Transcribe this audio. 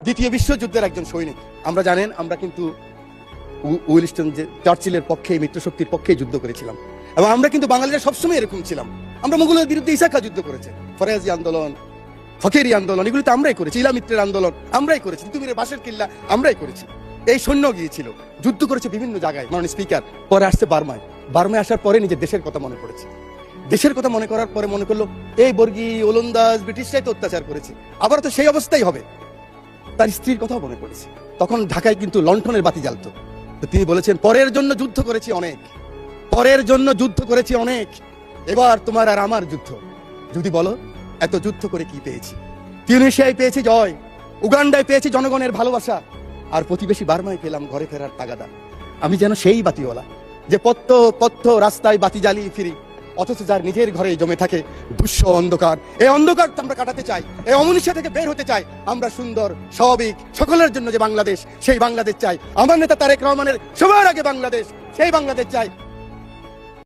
দ্বিতীয় বিশ্বযুদ্ধের একজন সৈনিক। আমরা জানেন, আমরা কিন্তু উইলস্টন যে চার্চিলের পক্ষে, মিত্রশক্তির পক্ষে যুদ্ধ করেছিলাম, এবং আমরা কিন্তু বাঙালিরা সবসময় এরকম ছিলাম। আমরা মুঘলের বিরুদ্ধে ইসাকা যুদ্ধ করেছে, ফরাজি আন্দোলন, ফকিরি আন্দোলন, এগুলি তো আমরাই করেছি। ইলামিত্রের আন্দোলন আমরাই করেছি, তিতুমিরের বাঁশের কিল্লা আমরাই করেছি। এই সৈন্য গিয়েছিল, যুদ্ধ করেছে বিভিন্ন জায়গায়, মাননীয় স্পিকার। পরে আসছে বার্মায়। বার্মায় আসার পরে নিজের দেশের কথা মনে পড়েছে। দেশের কথা মনে করার পরে মনে করলো, এই বর্গী, ওলন্দাজ, ব্রিটিশরাই তো অত্যাচার করেছে, আবার তো সেই অবস্থাই হবে। তার স্ত্রীর কথাও মনে পড়েছে। তখন ঢাকায় কিন্তু লণ্ঠনের বাতি জ্বালতো। তো তিনি বলেছেন, পরের জন্য যুদ্ধ করেছি অনেক, পরের জন্য যুদ্ধ করেছি অনেক, এবার তোমার আর আমার যুদ্ধ। যদি বলো এত যুদ্ধ করে কি পেয়েছি? তিউনিসিয়ায় পেয়েছি জয়, উগান্ডায় পেয়েছি জনগণের ভালোবাসা, আর প্রতিবেশী বার্মায় পেলাম ঘরে ফেরার তাগাদা। আমি যেন সেই বাতিওয়ালা, যে পত্ত পত্ত রাস্তায় বাতি জ্বালিয়ে ফিরি, অথচ যার নিজের ঘরে জমে থাকে দুঃস্ব অন্ধকার। এই অন্ধকার আমরা কাটাতে চাই, এই অমনুষ্য থেকে বের হতে চাই। আমরা সুন্দর, স্বাভাবিক, সকলের জন্য যে বাংলাদেশ, সেই বাংলাদেশ চাই। আমার নেতা তারেক রহমানের সবার আগে বাংলাদেশ, সেই বাংলাদেশ চাই।